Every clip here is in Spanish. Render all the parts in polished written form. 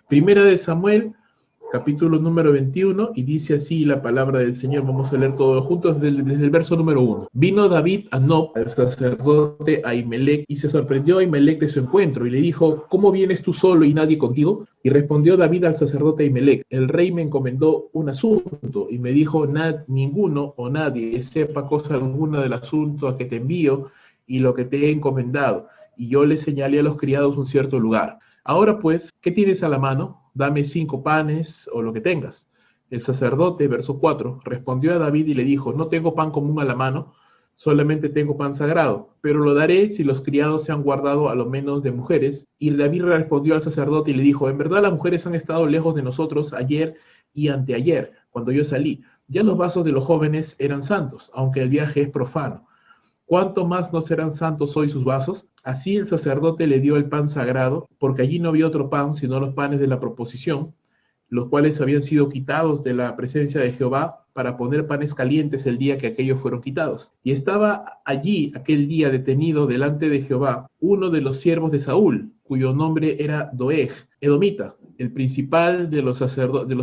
Primera de Samuel, capítulo número 21, y dice así la palabra del Señor. Vamos a leer todos juntos desde el verso número 1. Vino David a Nob, al sacerdote Ahimelech, y se sorprendió Ahimelech de su encuentro, y le dijo: ¿Cómo vienes tú solo y nadie contigo? Y respondió David al sacerdote Ahimelech: el rey me encomendó un asunto, y me dijo: ninguno o nadie sepa cosa alguna del asunto a que te envío y lo que te he encomendado. Y yo le señalé a los criados un cierto lugar. Ahora pues, ¿qué tienes a la mano? Dame 5 panes o lo que tengas. El sacerdote, verso 4, respondió a David y le dijo: no tengo pan común a la mano, solamente tengo pan sagrado, pero lo daré si los criados se han guardado a lo menos de mujeres. Y David respondió al sacerdote y le dijo: en verdad las mujeres han estado lejos de nosotros ayer y anteayer, cuando yo salí. Ya los vasos de los jóvenes eran santos, aunque el viaje es profano. ¿Cuánto más no serán santos hoy sus vasos? Así el sacerdote le dio el pan sagrado, porque allí no había otro pan sino los panes de la proposición, los cuales habían sido quitados de la presencia de Jehová para poner panes calientes el día que aquellos fueron quitados. Y estaba allí aquel día detenido delante de Jehová uno de los siervos de Saúl, cuyo nombre era Doeg, edomita, el principal de los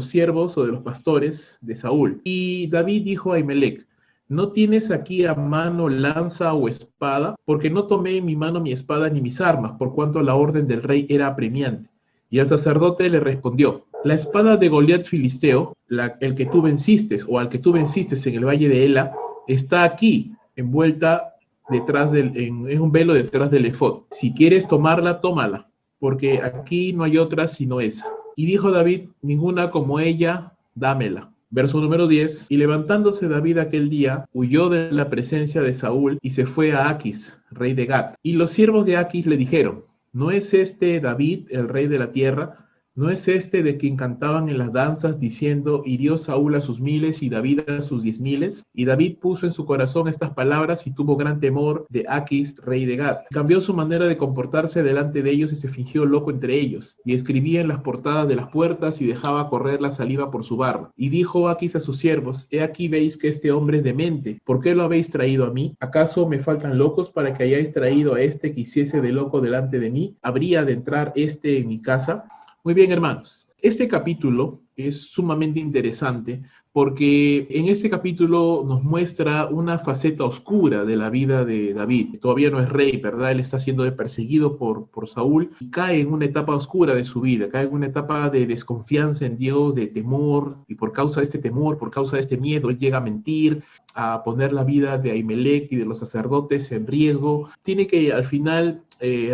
siervos o de los pastores de Saúl. Y David dijo a Ahimelech: ¿no tienes aquí a mano lanza o espada? Porque no tomé en mi mano mi espada ni mis armas, por cuanto la orden del rey era apremiante. Y el sacerdote le respondió: la espada de Goliat filisteo, el que tú venciste, o al que tú venciste en el valle de Ela, está aquí, envuelta en un velo detrás del efod. Si quieres tomarla, tómala, porque aquí no hay otra sino esa. Y dijo David: ninguna como ella, dámela. Verso número 10, y levantándose David aquel día, huyó de la presencia de Saúl y se fue a Aquis, rey de Gat. Y los siervos de Aquis le dijeron: ¿no es este David, el rey de la tierra? ¿No es este de quien cantaban en las danzas, diciendo: hirió Saúl a sus 1000 y David a sus 10,000? Y David puso en su corazón estas palabras y tuvo gran temor de Aquis, rey de Gat. Cambió su manera de comportarse delante de ellos y se fingió loco entre ellos. Y escribía en las portadas de las puertas y dejaba correr la saliva por su barba. Y dijo Aquis a sus siervos: he aquí veis que este hombre es demente. ¿Por qué lo habéis traído a mí? ¿Acaso me faltan locos para que hayáis traído a este que hiciese de loco delante de mí? ¿Habría de entrar este en mi casa? Muy bien, hermanos, este capítulo es sumamente interesante porque en este capítulo nos muestra una faceta oscura de la vida de David. Todavía no es rey, ¿verdad? Él está siendo perseguido por Saúl y cae en una etapa oscura de su vida, cae en una etapa de desconfianza en Dios, de temor, y por causa de este temor, por causa de este miedo, él llega a mentir, a poner la vida de Ahimelech y de los sacerdotes en riesgo. Tiene que al final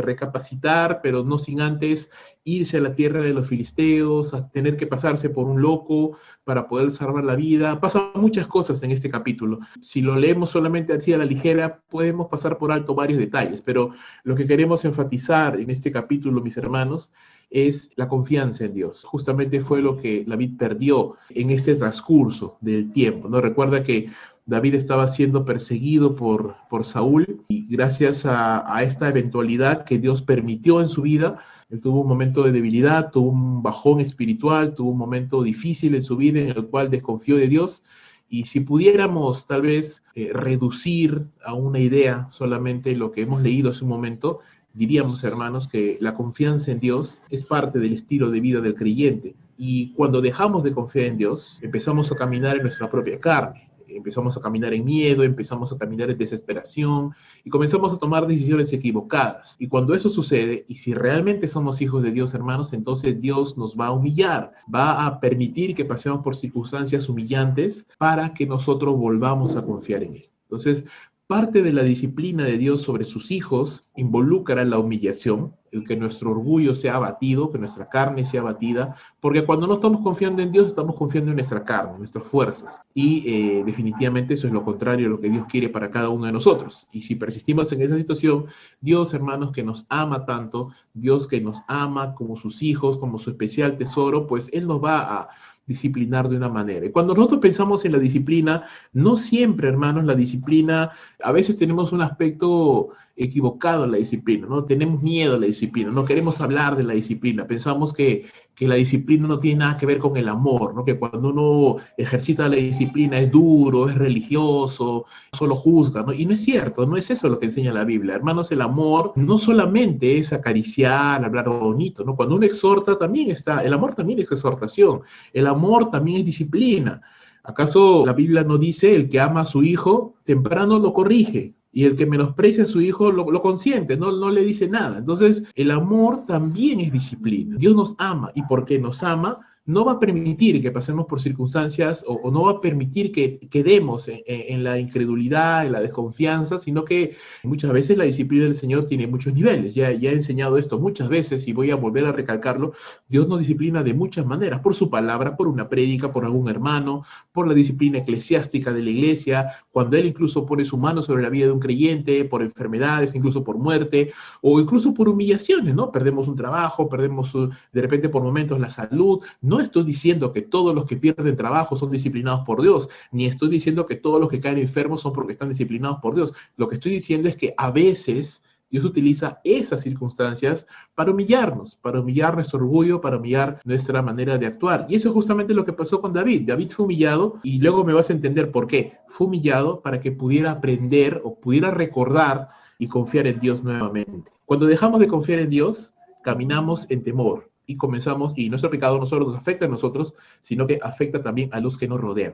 recapacitar, pero no sin antes irse a la tierra de los filisteos, a tener que pasarse por un loco para poder salvar la vida. Pasan muchas cosas en este capítulo. Si lo leemos solamente así a la ligera, podemos pasar por alto varios detalles, pero lo que queremos enfatizar en este capítulo, mis hermanos, es la confianza en Dios. Justamente fue lo que David perdió en este transcurso del tiempo, ¿no? Recuerda que David estaba siendo perseguido por Saúl y gracias a esta eventualidad que Dios permitió en su vida, él tuvo un momento de debilidad, tuvo un bajón espiritual, tuvo un momento difícil en su vida en el cual desconfió de Dios. Y si pudiéramos tal vez reducir a una idea solamente lo que hemos leído hace un momento, diríamos, hermanos, que la confianza en Dios es parte del estilo de vida del creyente. Y cuando dejamos de confiar en Dios, empezamos a caminar en nuestra propia carne. Empezamos a caminar en miedo, empezamos a caminar en desesperación y comenzamos a tomar decisiones equivocadas. Y cuando eso sucede, y si realmente somos hijos de Dios, hermanos, entonces Dios nos va a humillar, va a permitir que pasemos por circunstancias humillantes para que nosotros volvamos a confiar en Él. Entonces, parte de la disciplina de Dios sobre sus hijos involucra la humillación, el que nuestro orgullo sea abatido, que nuestra carne sea abatida, porque cuando no estamos confiando en Dios, estamos confiando en nuestra carne, en nuestras fuerzas. Y definitivamente eso es lo contrario a lo que Dios quiere para cada uno de nosotros. Y si persistimos en esa situación, Dios, hermanos, que nos ama tanto, Dios que nos ama como sus hijos, como su especial tesoro, pues Él nos va a disciplinar de una manera. Y cuando nosotros pensamos en la disciplina, no siempre, hermanos, la disciplina, a veces tenemos un aspecto equivocado en la disciplina, ¿no? Tenemos miedo a la disciplina, no queremos hablar de la disciplina, pensamos que que la disciplina no tiene nada que ver con el amor, ¿no? Que cuando uno ejercita la disciplina es duro, es religioso, solo juzga, ¿no? Y no es cierto, no es eso lo que enseña la Biblia. Hermanos, el amor no solamente es acariciar, hablar bonito, ¿no? Cuando uno exhorta también está, el amor también es exhortación, el amor también es disciplina. ¿Acaso la Biblia no dice el que ama a su hijo, temprano lo corrige? Y el que menosprecia a su hijo lo consiente, no le dice nada. Entonces, el amor también es disciplina. Dios nos ama y porque nos ama, no va a permitir que pasemos por circunstancias o no va a permitir que quedemos en la incredulidad, en la desconfianza, sino que muchas veces la disciplina del Señor tiene muchos niveles. Ya he enseñado esto muchas veces y voy a volver a recalcarlo. Dios nos disciplina de muchas maneras, por su palabra, por una prédica, por algún hermano, por la disciplina eclesiástica de la iglesia, cuando Él incluso pone su mano sobre la vida de un creyente, por enfermedades, incluso por muerte, o incluso por humillaciones, ¿no? Perdemos un trabajo, perdemos de repente por momentos la salud. No estoy diciendo que todos los que pierden trabajo son disciplinados por Dios, ni estoy diciendo que todos los que caen enfermos son porque están disciplinados por Dios. Lo que estoy diciendo es que a veces Dios utiliza esas circunstancias para humillar nuestro orgullo, para humillar nuestra manera de actuar. Y eso es justamente lo que pasó con David. David fue humillado y luego me vas a entender por qué. Fue humillado para que pudiera aprender o pudiera recordar y confiar en Dios nuevamente. Cuando dejamos de confiar en Dios, caminamos en temor y comenzamos, y nuestro pecado no solo nos afecta a nosotros, sino que afecta también a los que nos rodean.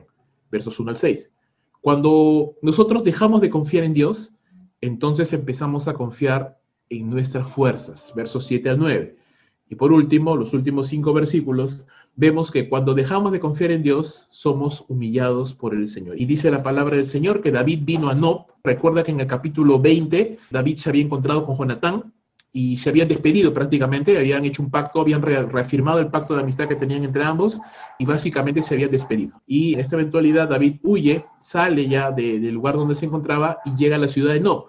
Versos 1 al 6. Cuando nosotros dejamos de confiar en Dios, entonces empezamos a confiar en nuestras fuerzas, versos 7 al 9. Y por último, los últimos 5 versículos, vemos que cuando dejamos de confiar en Dios, somos humillados por el Señor. Y dice la palabra del Señor que David vino a Nob. Recuerda que en el capítulo 20, David se había encontrado con Jonatán y se habían despedido prácticamente, habían hecho un pacto, habían reafirmado el pacto de amistad que tenían entre ambos y básicamente se habían despedido. Y en esta eventualidad David huye, sale ya del lugar donde se encontraba y llega a la ciudad de Nob,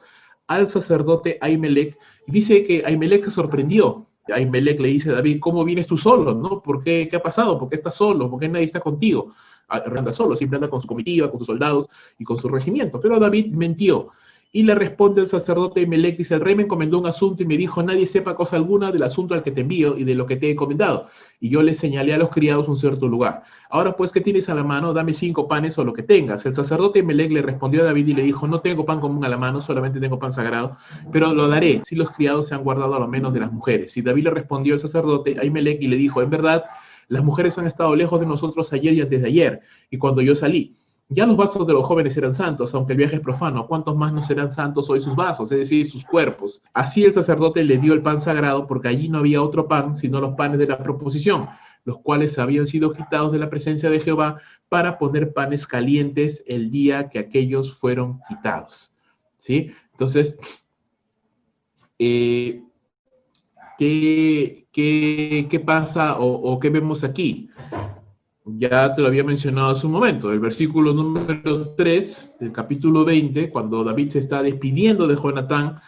al sacerdote Ahimelech, y dice que Ahimelech se sorprendió. Ahimelech le dice a David, ¿cómo vienes tú solo? ¿No? ¿Por qué? ¿Qué ha pasado? ¿Por qué estás solo? ¿Por qué nadie está contigo? Anda solo, siempre anda con su comitiva, con sus soldados y con su regimiento. Pero David mintió. Y le responde el sacerdote Ahimelech, dice, el rey me encomendó un asunto y me dijo, nadie sepa cosa alguna del asunto al que te envío y de lo que te he encomendado. Y yo le señalé a los criados un cierto lugar. Ahora pues, ¿qué tienes a la mano? Dame 5 panes o lo que tengas. El sacerdote Ahimelech le respondió a David y le dijo, no tengo pan común a la mano, solamente tengo pan sagrado, pero lo daré si los criados se han guardado a lo menos de las mujeres. Y David le respondió al sacerdote Ahimelech y le dijo, en verdad, las mujeres han estado lejos de nosotros ayer y antes de ayer, y cuando yo salí. Ya los vasos de los jóvenes eran santos, aunque el viaje es profano. ¿Cuántos más no serán santos hoy sus vasos, es decir, sus cuerpos? Así el sacerdote le dio el pan sagrado, porque allí no había otro pan, sino los panes de la proposición, los cuales habían sido quitados de la presencia de Jehová para poner panes calientes el día que aquellos fueron quitados. ¿Sí? Entonces, ¿qué pasa o qué vemos aquí? Ya te lo había mencionado hace un momento, el versículo número 3 del capítulo 20, cuando David se está despidiendo de Jonatán,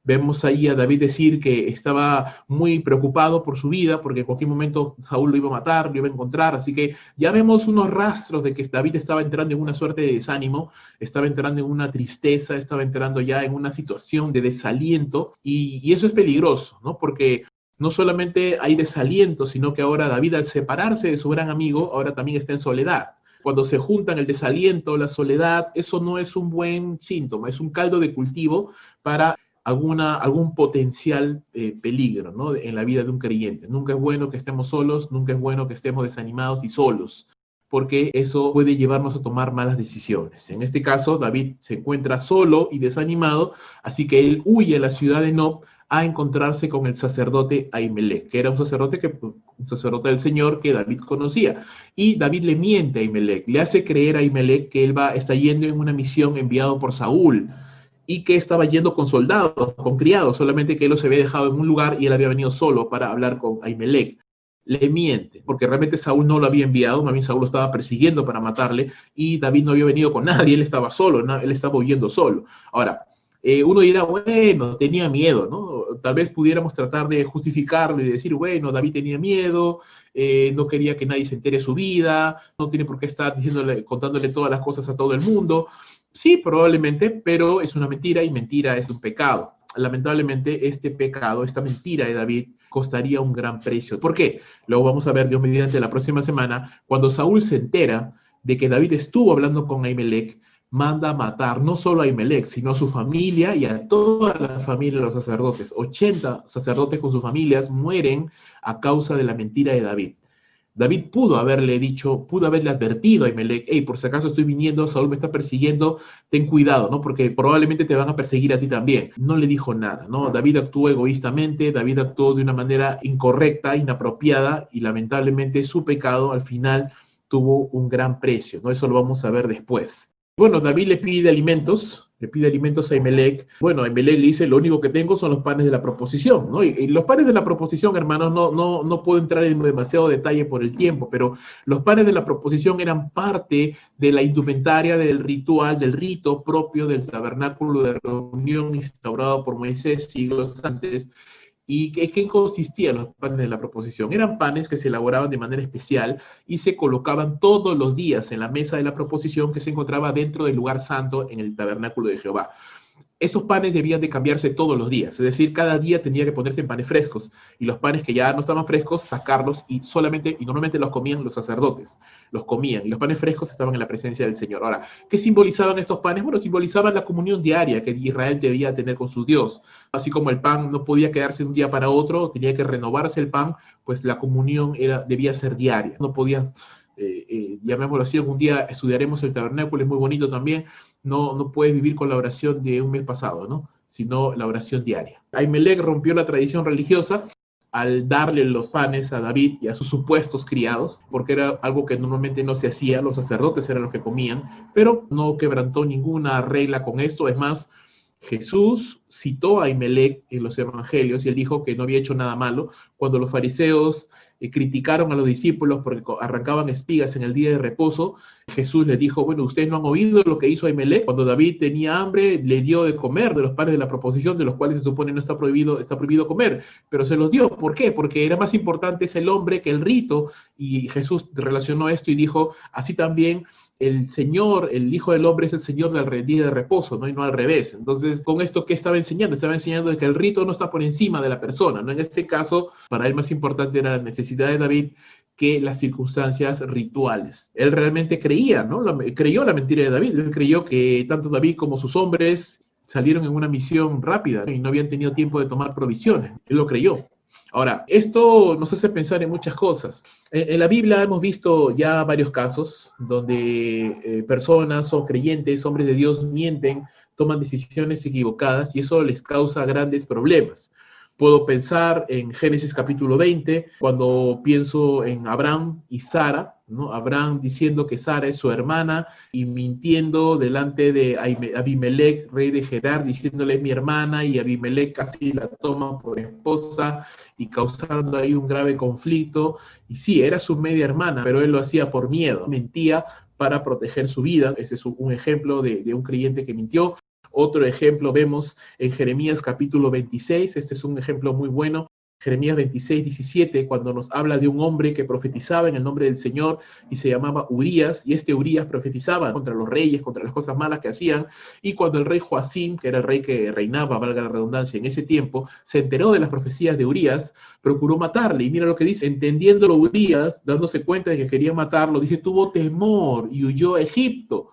vemos ahí a David decir que estaba muy preocupado por su vida, porque en cualquier momento Saúl lo iba a matar, lo iba a encontrar, así que ya vemos unos rastros de que David estaba entrando en una suerte de desánimo, estaba entrando en una tristeza, estaba entrando ya en una situación de desaliento, y eso es peligroso, ¿no? Porque no solamente hay desaliento, sino que ahora David, al separarse de su gran amigo, ahora también está en soledad. Cuando se juntan el desaliento, la soledad, eso no es un buen síntoma, es un caldo de cultivo para algún potencial peligro, ¿no? En la vida de un creyente. Nunca es bueno que estemos solos, nunca es bueno que estemos desanimados y solos, porque eso puede llevarnos a tomar malas decisiones. En este caso, David se encuentra solo y desanimado, así que él huye a la ciudad de Nob a encontrarse con el sacerdote Ahimelech, que era un sacerdote del Señor que David conocía. Y David le miente a Ahimelech, le hace creer a Ahimelech que él está yendo en una misión enviado por Saúl, y que estaba yendo con soldados, con criados, solamente que él los había dejado en un lugar y él había venido solo para hablar con Ahimelech. Le miente, porque realmente Saúl no lo había enviado, más bien Saúl lo estaba persiguiendo para matarle, y David no había venido con nadie, él estaba solo, él estaba huyendo solo. Ahora, uno dirá, bueno, tenía miedo, ¿no? Tal vez pudiéramos tratar de justificarlo y decir, bueno, David tenía miedo, no quería que nadie se entere de su vida, no tiene por qué estar contándole todas las cosas a todo el mundo. Sí, probablemente, pero es una mentira y mentira es un pecado. Lamentablemente, este pecado, esta mentira de David, costaría un gran precio. ¿Por qué? Luego vamos a ver, Dios mediante, la próxima semana, cuando Saúl se entera de que David estuvo hablando con Ahimelech, manda a matar no solo a Ahimelech, sino a su familia y a toda la familia de los sacerdotes. 80 sacerdotes con sus familias mueren a causa de la mentira de David. David pudo haberle dicho, pudo haberle advertido a Ahimelech: hey, por si acaso estoy viniendo, Saúl me está persiguiendo, ten cuidado, ¿no? Porque probablemente te van a perseguir a ti también. No le dijo nada, ¿no? David actuó egoístamente, David actuó de una manera incorrecta, inapropiada, y lamentablemente su pecado al final tuvo un gran precio, ¿no? Eso lo vamos a ver después. Bueno, David le pide alimentos a Ahimelech. Bueno, Ahimelech le dice: lo único que tengo son los panes de la proposición, ¿no? Y los panes de la proposición, hermanos, no puedo entrar en demasiado detalle por el tiempo, pero los panes de la proposición eran parte de la indumentaria, del ritual, del rito propio del tabernáculo de reunión instaurado por Moisés siglos antes. ¿Y qué consistían los panes de la proposición? Eran panes que se elaboraban de manera especial y se colocaban todos los días en la mesa de la proposición, que se encontraba dentro del lugar santo en el tabernáculo de Jehová. Esos panes debían de cambiarse todos los días, es decir, cada día tenía que ponerse en panes frescos, y los panes que ya no estaban frescos, sacarlos, y normalmente los comían los sacerdotes, los comían, y los panes frescos estaban en la presencia del Señor. Ahora, ¿qué simbolizaban estos panes? Bueno, simbolizaban la comunión diaria que Israel debía tener con su Dios. Así como el pan no podía quedarse de un día para otro, tenía que renovarse el pan, pues la comunión debía ser diaria, no podía, llamémoslo así. Un día estudiaremos el tabernáculo, es muy bonito también. No puedes vivir con la oración de un mes pasado, ¿no? Sino la oración diaria. Ahimelech rompió la tradición religiosa al darle los panes a David y a sus supuestos criados, porque era algo que normalmente no se hacía, los sacerdotes eran los que comían, pero no quebrantó ninguna regla con esto. Es más, Jesús citó a Ahimelech en los evangelios y él dijo que no había hecho nada malo. Cuando los fariseos criticaron a los discípulos porque arrancaban espigas en el día de reposo, Jesús les dijo: bueno, ustedes no han oído lo que hizo Ahimelech. Cuando David tenía hambre, le dio de comer de los panes de la proposición, de los cuales se supone no está prohibido comer, pero se los dio. ¿Por qué? Porque era más importante el hombre que el rito, y Jesús relacionó esto y dijo: así también el Señor, el Hijo del Hombre, es el Señor del día de reposo, ¿no? Y no al revés. Entonces, con esto, ¿qué estaba enseñando? Estaba enseñando de que el rito no está por encima de la persona, ¿no? En este caso, para él más importante era la necesidad de David que las circunstancias rituales. Él realmente creía, ¿no? Creyó la mentira de David. Él creyó que tanto David como sus hombres salieron en una misión rápida, ¿no? Y no habían tenido tiempo de tomar provisiones. Él lo creyó. Ahora, esto nos hace pensar en muchas cosas. En la Biblia hemos visto ya varios casos donde personas o creyentes, hombres de Dios, mienten, toman decisiones equivocadas, y eso les causa grandes problemas. Puedo pensar en Génesis capítulo 20, cuando pienso en Abraham y Sara, ¿no? Abraham diciendo que Sara es su hermana y mintiendo delante de Abimelech, rey de Gerar, diciéndole: es mi hermana, y Abimelech casi la toma por esposa y causando ahí un grave conflicto. Y sí, era su media hermana, pero él lo hacía por miedo, mentía para proteger su vida. Ese es un ejemplo de un creyente que mintió. Otro ejemplo vemos en Jeremías capítulo 26, este es un ejemplo muy bueno, Jeremías 26, 17, cuando nos habla de un hombre que profetizaba en el nombre del Señor y se llamaba Urías, y este Urías profetizaba contra los reyes, contra las cosas malas que hacían, y cuando el rey Joacim, que era el rey que reinaba, valga la redundancia, en ese tiempo, se enteró de las profecías de Urías, procuró matarle, y mira lo que dice: entendiéndolo Urías, dándose cuenta de que quería matarlo, dice, tuvo temor y huyó a Egipto.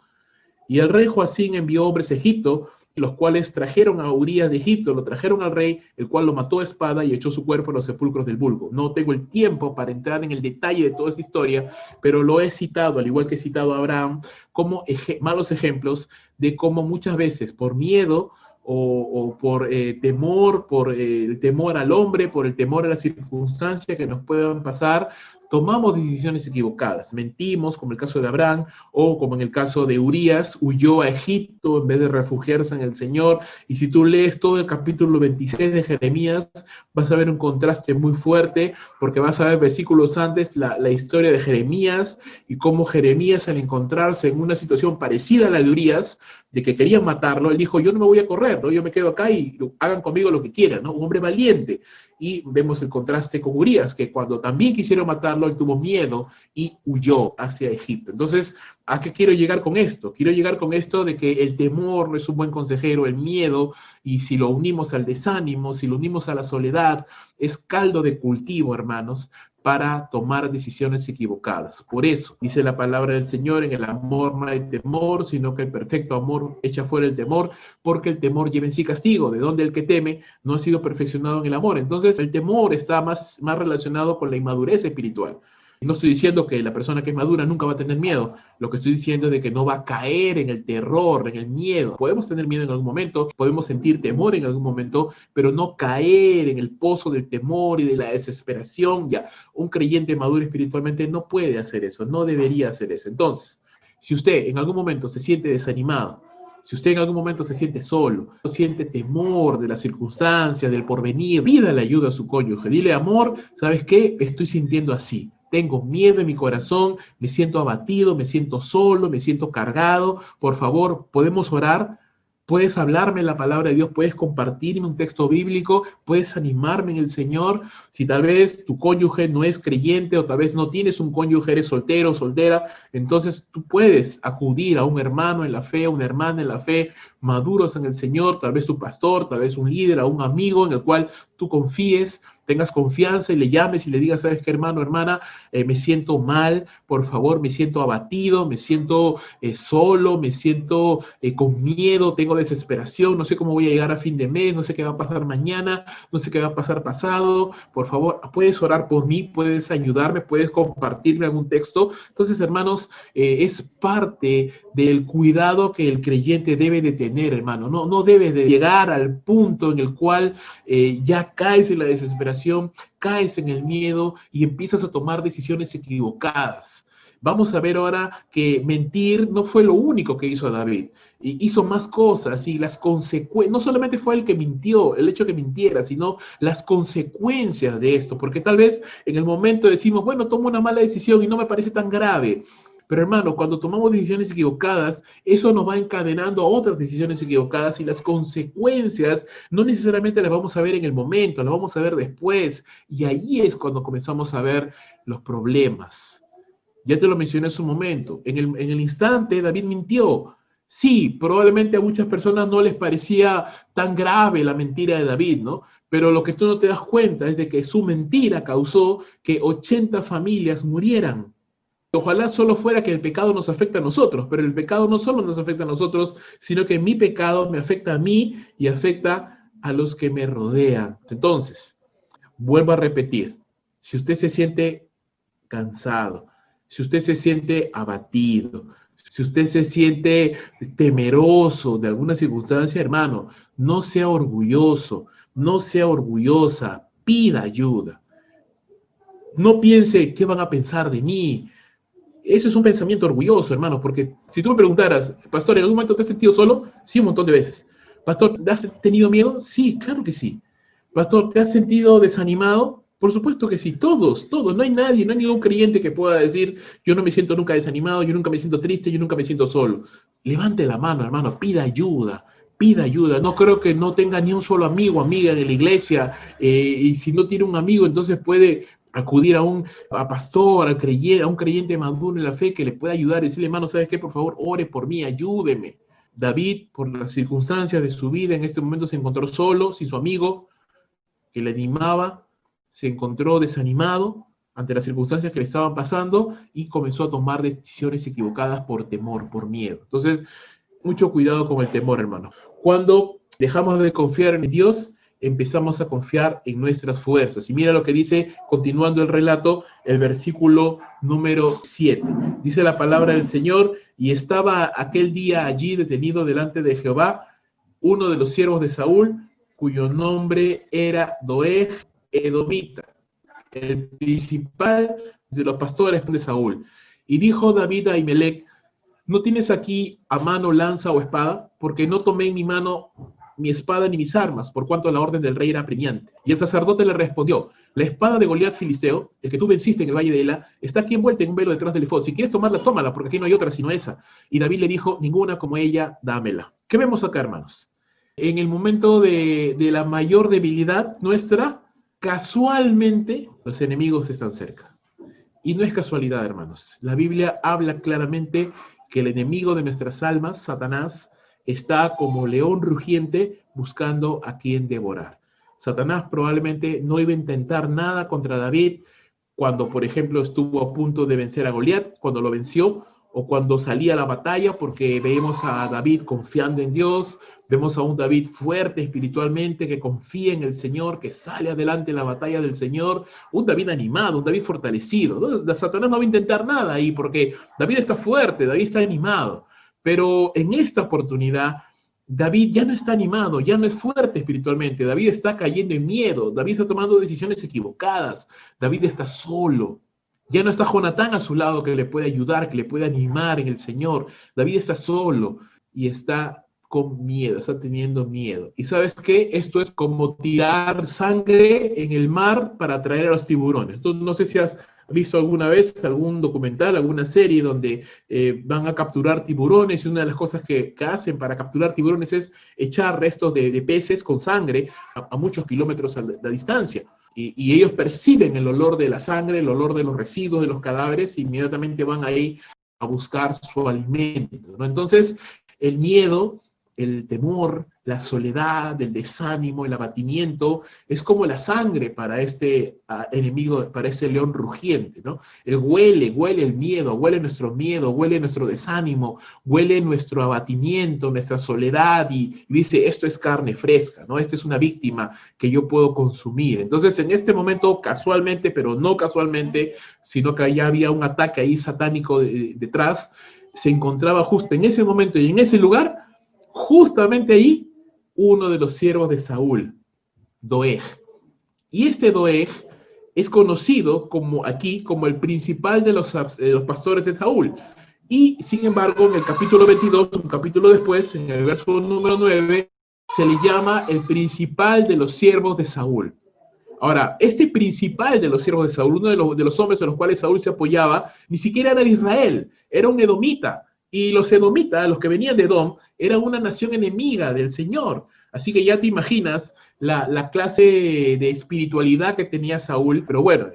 Y el rey Joacim envió hombres a Egipto, los cuales trajeron a Urías de Egipto, lo trajeron al rey, el cual lo mató a espada y echó su cuerpo en los sepulcros del vulgo. No tengo el tiempo para entrar en el detalle de toda esa historia, pero lo he citado, al igual que he citado a Abraham, como malos ejemplos de cómo muchas veces por miedo o por temor, por el temor al hombre, por el temor a las circunstancias que nos puedan pasar, tomamos decisiones equivocadas, mentimos, como el caso de Abraham, o como en el caso de Urías, huyó a Egipto en vez de refugiarse en el Señor. Y si tú lees todo el capítulo 26 de Jeremías, vas a ver un contraste muy fuerte, porque vas a ver versículos antes la historia de Jeremías, y cómo Jeremías, al encontrarse en una situación parecida a la de Urías, de que querían matarlo, él dijo: yo no me voy a correr, ¿no? Yo me quedo acá y hagan conmigo lo que quieran, ¿no? Un hombre valiente. Y vemos el contraste con Urías, que cuando también quisieron matarlo, él tuvo miedo y huyó hacia Egipto. Entonces, ¿a qué quiero llegar con esto? Quiero llegar con esto de que el temor no es un buen consejero, el miedo, y si lo unimos al desánimo, si lo unimos a la soledad, es caldo de cultivo, hermanos, para tomar decisiones equivocadas. Por eso, dice la palabra del Señor, en el amor no hay temor, sino que el perfecto amor echa fuera el temor, porque el temor lleva en sí castigo, de donde el que teme no ha sido perfeccionado en el amor. Entonces, el temor está más relacionado con la inmadurez espiritual. No estoy diciendo que la persona que es madura nunca va a tener miedo, lo que estoy diciendo es de que no va a caer en el terror, en el miedo. Podemos tener miedo en algún momento, podemos sentir temor en algún momento, pero no caer en el pozo del temor y de la desesperación. Ya, un creyente maduro espiritualmente no puede hacer eso, no debería hacer eso. Entonces, si usted en algún momento se siente desanimado, si usted en algún momento se siente solo, siente temor de las circunstancias, del porvenir, pídale ayuda a su cónyuge. Dile, amor, ¿sabes qué? Estoy sintiendo así. Tengo miedo en mi corazón, me siento abatido, me siento solo, me siento cargado. Por favor, ¿podemos orar? Puedes hablarme la palabra de Dios, puedes compartirme un texto bíblico, puedes animarme en el Señor. Si tal vez tu cónyuge no es creyente o tal vez no tienes un cónyuge, eres soltero o soltera, entonces tú puedes acudir a un hermano en la fe, a una hermana en la fe, maduros en el Señor, tal vez tu pastor, tal vez un líder, a un amigo en el cual tú confíes, tengas confianza y le llames y le digas, ¿sabes qué, hermano, hermana? Me siento mal, por favor, me siento abatido, me siento solo, me siento con miedo, tengo desesperación, no sé cómo voy a llegar a fin de mes, no sé qué va a pasar mañana, no sé qué va a pasar pasado, por favor, puedes orar por mí, puedes ayudarme, puedes compartirme algún texto. Entonces, hermanos, es parte del cuidado que el creyente debe de tener, hermano, no debe de llegar al punto en el cual ya caes en la desesperación, caes en el miedo y empiezas a tomar decisiones equivocadas. Vamos a ver ahora que mentir no fue lo único que hizo David. Hizo más cosas y las consecuencias, no solamente fue el que mintió, el hecho que mintiera, sino las consecuencias de esto. Porque tal vez en el momento decimos, bueno, tomo una mala decisión y no me parece tan grave. Pero hermano, cuando tomamos decisiones equivocadas, eso nos va encadenando a otras decisiones equivocadas y las consecuencias no necesariamente las vamos a ver en el momento, las vamos a ver después. Y ahí es cuando comenzamos a ver los problemas. Ya te lo mencioné en su momento. En el instante, David mintió. Sí, probablemente a muchas personas no les parecía tan grave la mentira de David, ¿no? Pero lo que tú no te das cuenta es de que su mentira causó que 80 familias murieran. Ojalá solo fuera que el pecado nos afecta a nosotros, pero el pecado no solo nos afecta a nosotros, sino que mi pecado me afecta a mí y afecta a los que me rodean. Entonces, vuelvo a repetir, si usted se siente cansado, si usted se siente abatido, si usted se siente temeroso de alguna circunstancia, hermano, no sea orgulloso, no sea orgullosa, pida ayuda. No piense, ¿qué van a pensar de mí? Eso es un pensamiento orgulloso, hermano, porque si tú me preguntaras, pastor, ¿en algún momento te has sentido solo? Sí, un montón de veces. Pastor, ¿te has tenido miedo? Sí, claro que sí. Pastor, ¿te has sentido desanimado? Por supuesto que sí, todos, no hay nadie, no hay ningún creyente que pueda decir, yo no me siento nunca desanimado, yo nunca me siento triste, yo nunca me siento solo. Levante la mano, hermano, pida ayuda. Pida ayuda, no creo que no tenga ni un solo amigo o amiga en la iglesia, y si no tiene un amigo, entonces puede acudir a pastor, a un creyente maduro en la fe que le pueda ayudar y decirle, hermano, ¿sabes qué? Por favor, ore por mí, ayúdeme. David, por las circunstancias de su vida, en este momento se encontró solo, sin su amigo que le animaba, se encontró desanimado ante las circunstancias que le estaban pasando y comenzó a tomar decisiones equivocadas por temor, por miedo. Entonces, mucho cuidado con el temor, hermano. Cuando dejamos de confiar en Dios, empezamos a confiar en nuestras fuerzas. Y mira lo que dice, continuando el relato, el versículo número 7. Dice la palabra del Señor, y estaba aquel día allí detenido delante de Jehová, uno de los siervos de Saúl, cuyo nombre era Doeg Edomita, el principal de los pastores de Saúl. Y dijo David a Ahimelech, ¿no tienes aquí a mano lanza o espada? Porque no tomé en mi mano mi espada ni mis armas, por cuanto la orden del rey era apremiante. Y el sacerdote le respondió, la espada de Goliat filisteo, el que tú venciste en el valle de Ela, está aquí envuelta en un velo detrás del efod. Si quieres tomarla, tómala, porque aquí no hay otra sino esa. Y David le dijo, ninguna como ella, dámela. ¿Qué vemos acá, hermanos? En el momento de la mayor debilidad nuestra, Casualmente, los enemigos están cerca. Y no es casualidad, hermanos. La Biblia habla claramente que el enemigo de nuestras almas, Satanás, está como león rugiente buscando a quien devorar. Satanás probablemente no iba a intentar nada contra David cuando, por ejemplo, estuvo a punto de vencer a Goliat, cuando lo venció, o cuando salía a la batalla, porque vemos a David confiando en Dios, vemos a un David fuerte espiritualmente, que confía en el Señor, que sale adelante en la batalla del Señor, un David animado, un David fortalecido. ¿No? Satanás no va a intentar nada ahí, porque David está fuerte, David está animado. Pero en esta oportunidad, David ya no está animado, ya no es fuerte espiritualmente, David está cayendo en miedo, David está tomando decisiones equivocadas, David está solo. Ya no está Jonatán a su lado que le puede ayudar, que le puede animar en el Señor. David está solo y está con miedo, está teniendo miedo. ¿Y sabes qué? Esto es como tirar sangre en el mar para atraer a los tiburones. Tú no sé si has visto alguna vez algún documental, alguna serie donde van a capturar tiburones y una de las cosas que hacen para capturar tiburones es echar restos de peces con sangre a muchos kilómetros de distancia. Y ellos perciben el olor de la sangre, el olor de los residuos de los cadáveres, e inmediatamente van ahí a buscar su alimento, ¿no? Entonces, el miedo, el temor, la soledad, el desánimo, el abatimiento, es como la sangre para este enemigo, para ese león rugiente, ¿no? Él huele el miedo, huele nuestro desánimo, huele nuestro abatimiento, nuestra soledad, y dice, esto es carne fresca, ¿no? Esta es una víctima que yo puedo consumir. Entonces, en este momento, casualmente, pero no casualmente, sino que ya había un ataque ahí satánico detrás, se encontraba justo en ese momento y en ese lugar, justamente ahí, uno de los siervos de Saúl, Doeg. Y este Doeg es conocido como aquí como el principal de los pastores de Saúl. Y sin embargo, en el capítulo 22, un capítulo después, en el verso número 9, se le llama el principal de los siervos de Saúl. Ahora, este principal de los siervos de Saúl, uno de los hombres en los cuales Saúl se apoyaba, ni siquiera era de Israel, era un edomita. Y los edomitas, los que venían de Edom, eran una nación enemiga del Señor. Así que ya te imaginas la clase de espiritualidad que tenía Saúl, pero bueno,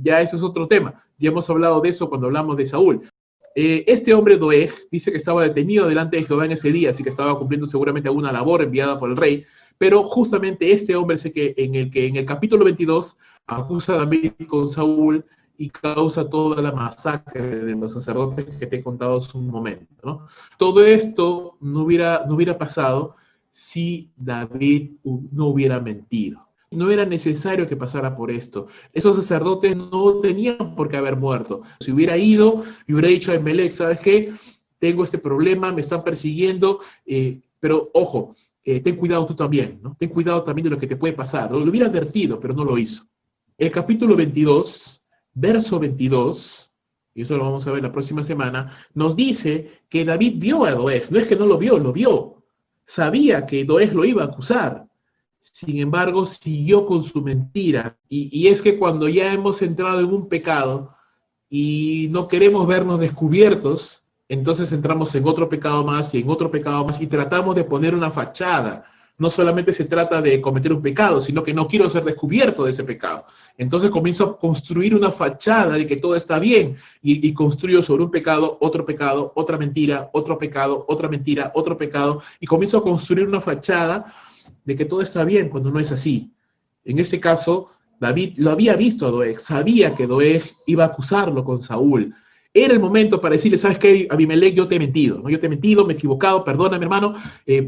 ya eso es otro tema. Ya hemos hablado de eso cuando hablamos de Saúl. Este hombre Doeg dice que estaba detenido delante de Jehová en ese día, así que estaba cumpliendo seguramente alguna labor enviada por el rey, pero justamente este hombre es el que en el capítulo 22 acusa a David con Saúl y causa toda la masacre de los sacerdotes que te he contado hace un momento, ¿no? Todo esto no hubiera pasado si David no hubiera mentido. No era necesario que pasara por esto. Esos sacerdotes no tenían por qué haber muerto. Si hubiera ido y hubiera dicho a Emelec, ¿sabes qué? Tengo este problema, me están persiguiendo, pero ojo, ten cuidado tú también, ¿no? Ten cuidado también de lo que te puede pasar. Lo hubiera advertido, pero no lo hizo. El capítulo 22, verso 22, y eso lo vamos a ver la próxima semana, nos dice que David vio a Doeg. No es que no lo vio. Sabía que Doeg lo iba a acusar. Sin embargo, siguió con su mentira. Y es que cuando ya hemos entrado en un pecado y no queremos vernos descubiertos, entonces entramos en otro pecado más y en otro pecado más y tratamos de poner una fachada. No solamente se trata de cometer un pecado, sino que no quiero ser descubierto de ese pecado. Entonces comienzo a construir una fachada de que todo está bien y construyo sobre un pecado, otra mentira, otro pecado, otra mentira, otro pecado, y comienzo a construir una fachada de que todo está bien cuando no es así. En este caso, David lo había visto a Doeg, sabía que Doeg iba a acusarlo con Saúl. Era el momento para decirle, ¿sabes qué, Abimelech? Yo te he mentido, ¿no? Yo te he mentido, me he equivocado, perdóname, hermano,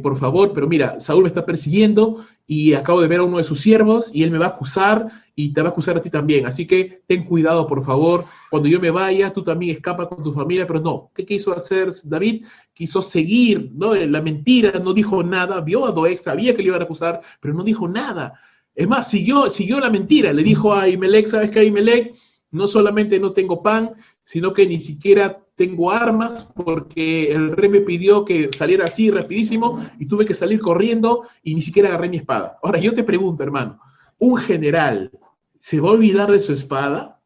por favor, pero mira, Saúl me está persiguiendo y acabo de ver a uno de sus siervos y él me va a acusar y te va a acusar a ti también. Así que ten cuidado, por favor. Cuando yo me vaya, tú también escapa con tu familia, pero no. ¿Qué quiso hacer David? Quiso seguir, ¿no? La mentira, no dijo nada, vio a Doeg, sabía que le iban a acusar, pero no dijo nada. Es más, siguió la mentira. Le dijo a Abimelech, ¿sabes qué, Abimelech? No solamente no tengo pan, sino que ni siquiera tengo armas, porque el rey me pidió que saliera así rapidísimo y tuve que salir corriendo y ni siquiera agarré mi espada. Ahora, yo te pregunto, hermano, ¿un general se va a olvidar de su espada?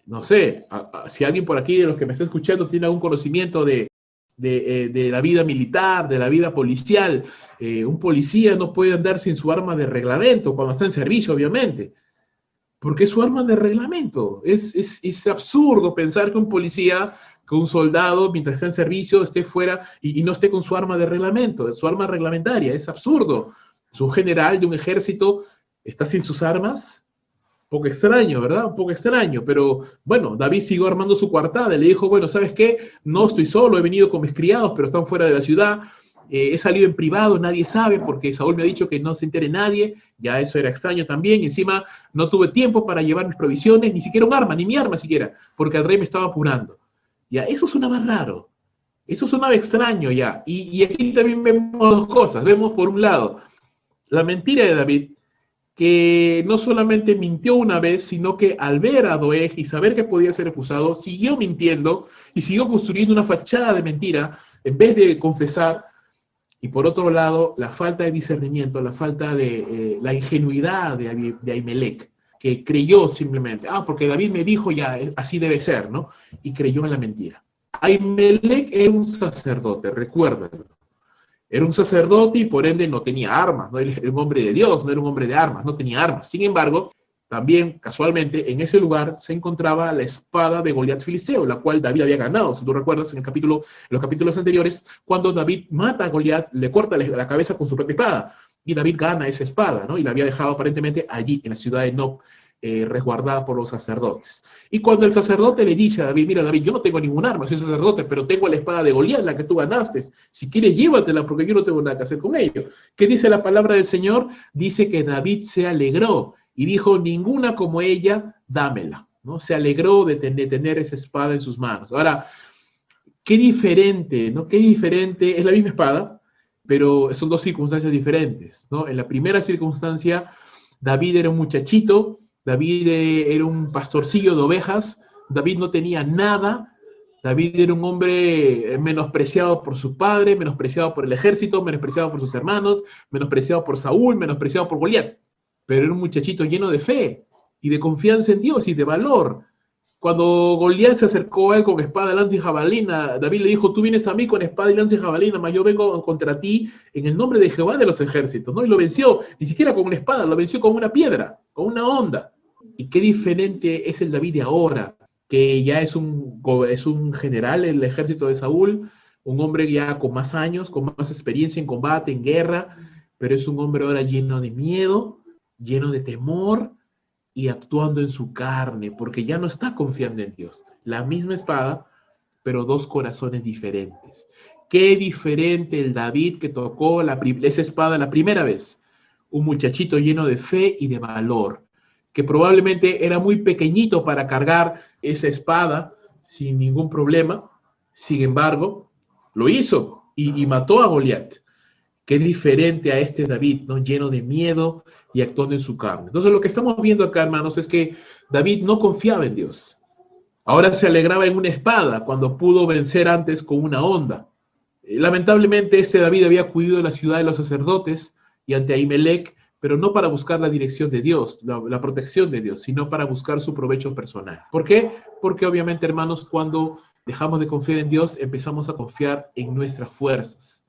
No sé, si alguien por aquí de los que me está escuchando tiene algún conocimiento de la vida militar, de la vida policial, un policía no puede andar sin su arma de reglamento cuando está en servicio, obviamente. porque es su arma de reglamento. Es absurdo pensar que un policía, que un soldado, mientras está en servicio, esté fuera y no esté con su arma de reglamento, su arma reglamentaria. Es absurdo. Su general de un ejército está sin sus armas. Un poco extraño, ¿verdad? Un poco extraño, pero bueno, David siguió armando su coartada, le dijo, bueno, ¿sabes qué? No estoy solo, he venido con mis criados, pero están fuera de la ciudad, he salido en privado, nadie sabe, porque Saúl me ha dicho que no se entere nadie, ya eso era extraño también, encima no tuve tiempo para llevar mis provisiones, ni siquiera un arma, ni mi arma siquiera, porque el rey me estaba apurando. Ya, eso sonaba raro, eso sonaba extraño ya, y aquí también vemos dos cosas, vemos por un lado, la mentira de David, que no solamente mintió una vez, sino que al ver a Doeg y saber que podía ser acusado, siguió mintiendo y siguió construyendo una fachada de mentira en vez de confesar. Y por otro lado, la falta de discernimiento, la falta de la ingenuidad de Ahimelech, que creyó simplemente, porque David me dijo ya, así debe ser, ¿no? Y creyó en la mentira. Ahimelech era un sacerdote, recuérdalo. Era un sacerdote y por ende no tenía armas, no era un hombre de Dios, no era un hombre de armas, no tenía armas. Sin embargo, también casualmente en ese lugar se encontraba la espada de Goliat filisteo, la cual David había ganado. Si tú recuerdas en los capítulos anteriores, cuando David mata a Goliat, le corta la cabeza con su propia espada, y David gana esa espada, ¿no? Y la había dejado aparentemente allí, en la ciudad de Nob, resguardada por los sacerdotes. Y cuando el sacerdote le dice a David, mira David, yo no tengo ningún arma, soy sacerdote, pero tengo la espada de Goliat, la que tú ganaste, si quieres llévatela porque yo no tengo nada que hacer con ello. ¿Qué dice la palabra del Señor? Dice que David se alegró y dijo, ninguna como ella, dámela, ¿no? Se alegró de tener esa espada en sus manos. Ahora, qué diferente, ¿no? Qué diferente, es la misma espada, pero son dos circunstancias diferentes, ¿no? En la primera circunstancia, David era un muchachito, David era un pastorcillo de ovejas, David no tenía nada, David era un hombre menospreciado por su padre, menospreciado por el ejército, menospreciado por sus hermanos, menospreciado por Saúl, menospreciado por Goliat, pero era un muchachito lleno de fe y de confianza en Dios y de valor. Cuando Goliat se acercó a él con espada, lanza y jabalina, David le dijo, tú vienes a mí con espada y lanza y jabalina, mas yo vengo contra ti en el nombre de Jehová de los ejércitos, ¿no? Y lo venció, ni siquiera con una espada, lo venció con una piedra, con una honda. Y qué diferente es el David de ahora, que ya es un general en el ejército de Saúl, un hombre ya con más años, con más experiencia en combate, en guerra, pero es un hombre ahora lleno de miedo, lleno de temor, y actuando en su carne, porque ya no está confiando en Dios. La misma espada, pero dos corazones diferentes. Qué diferente el David que tocó esa espada la primera vez. Un muchachito lleno de fe y de valor, que probablemente era muy pequeñito para cargar esa espada sin ningún problema. Sin embargo, lo hizo y mató a Goliat. Qué diferente a este David, ¿no? Lleno de miedo y actuando en su carne. Entonces lo que estamos viendo acá, hermanos, es que David no confiaba en Dios. Ahora se alegraba en una espada cuando pudo vencer antes con una honda. Lamentablemente este David había acudido a la ciudad de los sacerdotes y ante Ahimelech, pero no para buscar la dirección de Dios, la protección de Dios, sino para buscar su provecho personal. ¿Por qué? Porque obviamente, hermanos, cuando dejamos de confiar en Dios, empezamos a confiar en nuestras fuerzas,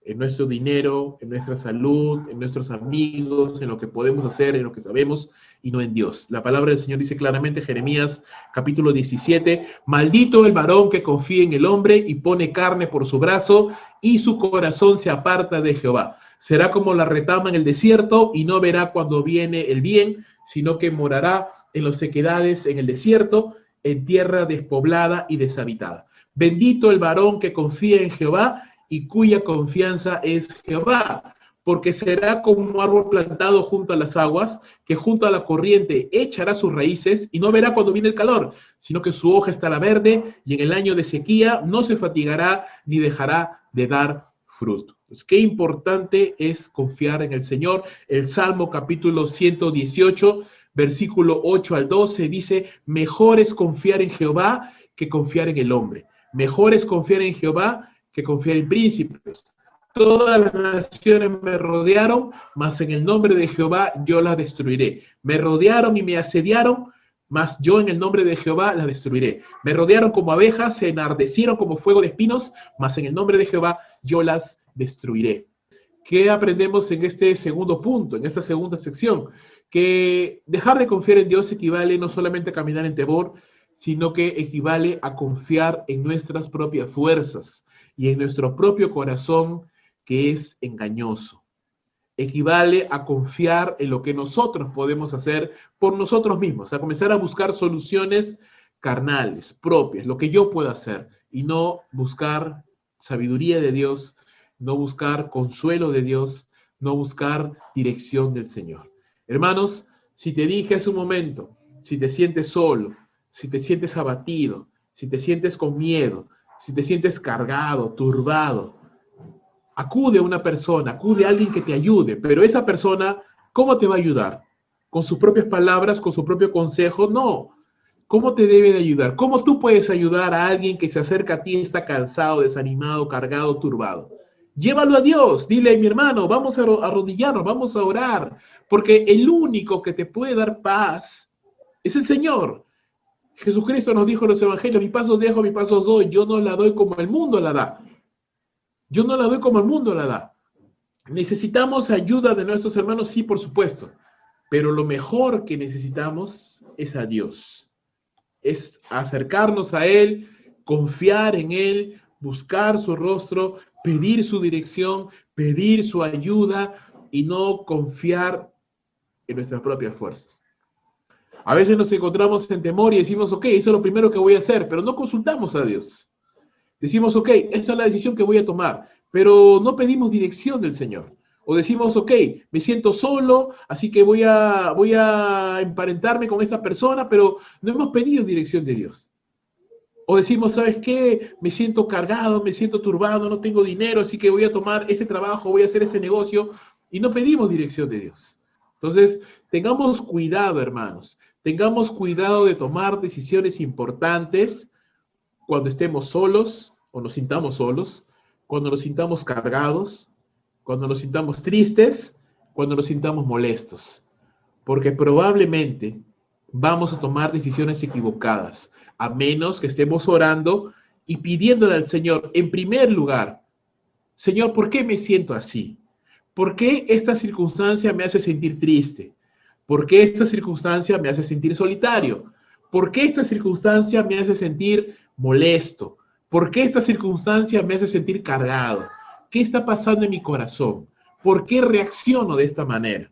en nuestro dinero, en nuestra salud, en nuestros amigos, en lo que podemos hacer, en lo que sabemos, y no en Dios. La palabra del Señor dice claramente, Jeremías capítulo 17, maldito el varón que confía en el hombre y pone carne por su brazo, y su corazón se aparta de Jehová. Será como la retama en el desierto, y no verá cuando viene el bien, sino que morará en las sequedades en el desierto, en tierra despoblada y deshabitada. Bendito el varón que confía en Jehová, y cuya confianza es Jehová, porque será como un árbol plantado junto a las aguas, que junto a la corriente echará sus raíces, y no verá cuando viene el calor, sino que su hoja estará verde, y en el año de sequía no se fatigará, ni dejará de dar fruto. Pues qué importante es confiar en el Señor. El Salmo capítulo 118, versículo 8 al 12, dice, mejor es confiar en Jehová que confiar en el hombre. Mejor es confiar en Jehová que confiar en príncipes. Todas las naciones me rodearon, mas en el nombre de Jehová yo las destruiré. Me rodearon y me asediaron, mas yo en el nombre de Jehová las destruiré. Me rodearon como abejas, se enardecieron como fuego de espinos, mas en el nombre de Jehová yo las destruiré. ¿Qué aprendemos en este segundo punto, en esta segunda sección? que dejar de confiar en Dios equivale no solamente a caminar en temor, sino que equivale a confiar en nuestras propias fuerzas y en nuestro propio corazón, que es engañoso. Equivale a confiar en lo que nosotros podemos hacer por nosotros mismos, a comenzar a buscar soluciones carnales, propias, lo que yo puedo hacer, y no buscar sabiduría de Dios, no buscar consuelo de Dios, no buscar dirección del Señor. Hermanos, si te dije hace un momento, si te sientes solo, si te sientes abatido, si te sientes con miedo, si te sientes cargado, turbado, acude a una persona, acude a alguien que te ayude, pero esa persona, ¿cómo te va a ayudar? ¿Con sus propias palabras, con su propio consejo? No. ¿Cómo te debe de ayudar? ¿Cómo tú puedes ayudar a alguien que se acerca a ti y está cansado, desanimado, cargado, turbado? Llévalo a Dios, dile, mi hermano, vamos a arrodillarnos, vamos a orar, porque el único que te puede dar paz es el Señor. Jesucristo nos dijo en los evangelios, mi paz os dejo, mi paz os doy, yo no la doy como el mundo la da. Yo no la doy como el mundo la da. ¿Necesitamos ayuda de nuestros hermanos? Sí, por supuesto. Pero lo mejor que necesitamos es a Dios. Es acercarnos a Él, confiar en Él, buscar su rostro, pedir su dirección, pedir su ayuda y no confiar en nuestras propias fuerzas. A veces nos encontramos en temor y decimos, ok, eso es lo primero que voy a hacer, pero no consultamos a Dios. Decimos, ok, esa es la decisión que voy a tomar, pero no pedimos dirección del Señor. O decimos, ok, me siento solo, así que voy a emparentarme con esta persona, pero no hemos pedido dirección de Dios. O decimos, ¿sabes qué? Me siento cargado, me siento turbado, no tengo dinero, así que voy a tomar este trabajo, voy a hacer este negocio, y no pedimos dirección de Dios. Entonces, tengamos cuidado, hermanos, tengamos cuidado de tomar decisiones importantes cuando estemos solos o nos sintamos solos, cuando nos sintamos cargados, cuando nos sintamos tristes, cuando nos sintamos molestos. Porque probablemente vamos a tomar decisiones equivocadas, a menos que estemos orando y pidiéndole al Señor, en primer lugar, Señor, ¿por qué me siento así? ¿Por qué esta circunstancia me hace sentir triste? ¿Por qué esta circunstancia me hace sentir solitario? ¿Por qué esta circunstancia me hace sentir molesto? ¿Por qué esta circunstancia me hace sentir cargado? ¿Qué está pasando en mi corazón? ¿Por qué reacciono de esta manera?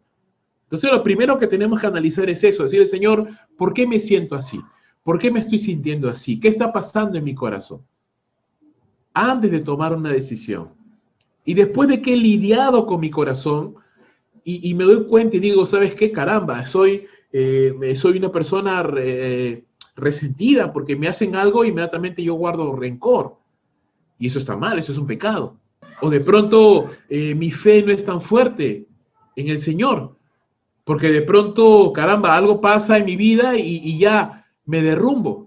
Entonces lo primero que tenemos que analizar es eso, decirle, Señor, ¿por qué me siento así? ¿Por qué me estoy sintiendo así? ¿Qué está pasando en mi corazón? Antes de tomar una decisión. Y después de que he lidiado con mi corazón y me doy cuenta y digo, ¿sabes qué? Caramba, soy una persona resentida porque me hacen algo y inmediatamente yo guardo rencor. Y eso está mal, eso es un pecado. O de pronto mi fe no es tan fuerte en el Señor, porque de pronto, caramba, algo pasa en mi vida y ya me derrumbo.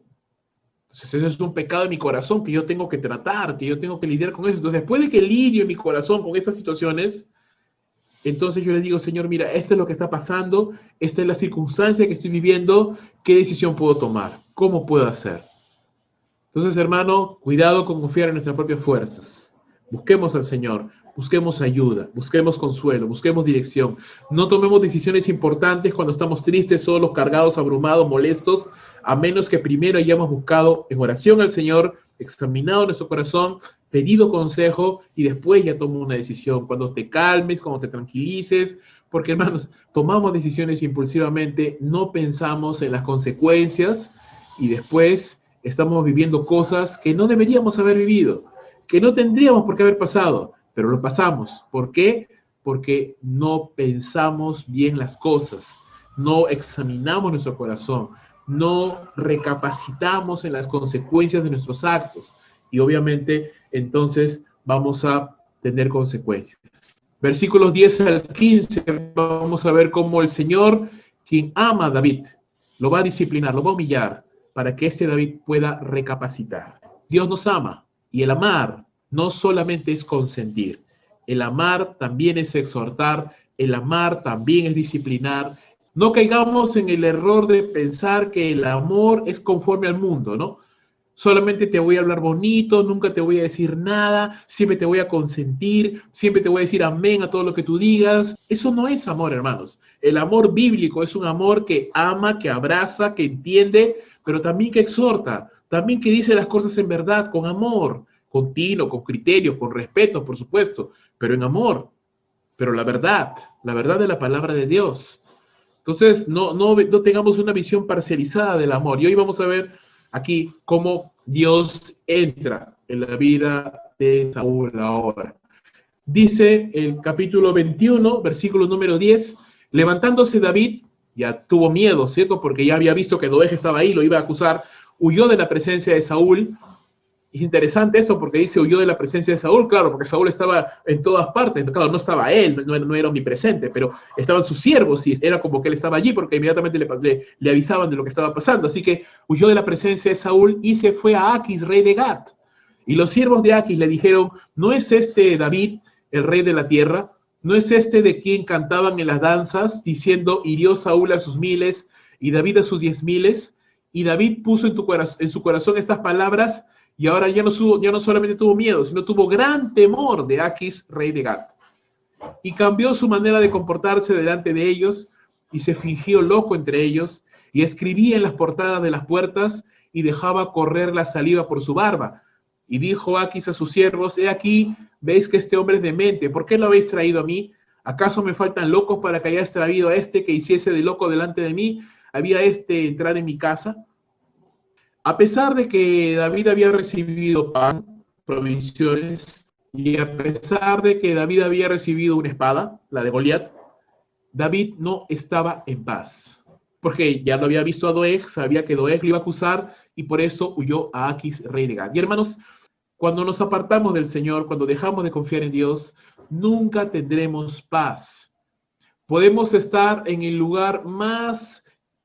Entonces eso es un pecado en mi corazón que yo tengo que tratar, que yo tengo que lidiar con eso. Entonces después de que lidio en mi corazón con estas situaciones, entonces yo le digo, Señor, mira, esto es lo que está pasando, esta es la circunstancia que estoy viviendo, ¿qué decisión puedo tomar? ¿Cómo puedo hacer? Entonces, hermano, cuidado con confiar en nuestras propias fuerzas. Busquemos al Señor, busquemos ayuda, busquemos consuelo, busquemos dirección. No tomemos decisiones importantes cuando estamos tristes, solos, cargados, abrumados, molestos, a menos que primero hayamos buscado en oración al Señor, examinado nuestro corazón, pedido consejo y después ya tomo una decisión. Cuando te calmes, cuando te tranquilices, porque hermanos, tomamos decisiones impulsivamente, no pensamos en las consecuencias y después estamos viviendo cosas que no deberíamos haber vivido, que no tendríamos por qué haber pasado, pero lo pasamos. ¿Por qué? Porque no pensamos bien las cosas, no examinamos nuestro corazón, no recapacitamos en las consecuencias de nuestros actos y obviamente entonces vamos a tener consecuencias. Versículos 10 al 15 vamos a ver cómo el Señor, quien ama a David, lo va a disciplinar, lo va a humillar para que ese David pueda recapacitar. Dios nos ama y el amar no solamente es consentir, el amar también es exhortar, el amar también es disciplinar. No caigamos en el error de pensar que el amor es conforme al mundo, ¿no? Solamente te voy a hablar bonito, nunca te voy a decir nada, siempre te voy a consentir, siempre te voy a decir amén a todo lo que tú digas. Eso no es amor, hermanos. El amor bíblico es un amor que ama, que abraza, que entiende, pero también que exhorta, también que dice las cosas en verdad, con amor, continuo, con criterio, con respeto, por supuesto, pero en amor, pero la verdad de la palabra de Dios. Entonces, no tengamos una visión parcializada del amor. Y hoy vamos a ver aquí cómo Dios entra en la vida de Saúl ahora. Dice el capítulo 21, versículo número 10, levantándose David, ya tuvo miedo, ¿cierto? Porque ya había visto que Doeg estaba ahí, lo iba a acusar, huyó de la presencia de Saúl. Es interesante eso porque dice huyó de la presencia de Saúl, claro, porque Saúl estaba en todas partes, claro, no estaba él, no era omnipresente, pero estaban sus siervos y era como que él estaba allí porque inmediatamente le avisaban de lo que estaba pasando. Así que huyó de la presencia de Saúl y se fue a Aquis, rey de Gat. Y los siervos de Aquis le dijeron, ¿no es este David, el rey de la tierra? ¿No es este de quien cantaban en las danzas, diciendo, hirió Saúl a sus miles y David a sus 10,000? Y David puso en su corazón estas palabras, y ahora ya no solamente tuvo miedo, sino tuvo gran temor de Aquis, rey de Gat. Y cambió su manera de comportarse delante de ellos, y se fingió loco entre ellos, y escribía en las portadas de las puertas, y dejaba correr la saliva por su barba. Y dijo Aquis a sus siervos, he aquí, veis que este hombre es demente, ¿por qué lo habéis traído a mí? ¿Acaso me faltan locos para que hayáis traído a este que hiciese de loco delante de mí? ¿Había este entrar en mi casa? A pesar de que David había recibido pan, provisiones, y a pesar de que David había recibido una espada, la de Goliat, David no estaba en paz. Porque ya lo había visto a Doeg, sabía que Doeg le iba a acusar, y por eso huyó a Aquis, rey de Gat. Y hermanos, cuando nos apartamos del Señor, cuando dejamos de confiar en Dios, nunca tendremos paz. Podemos estar en el lugar más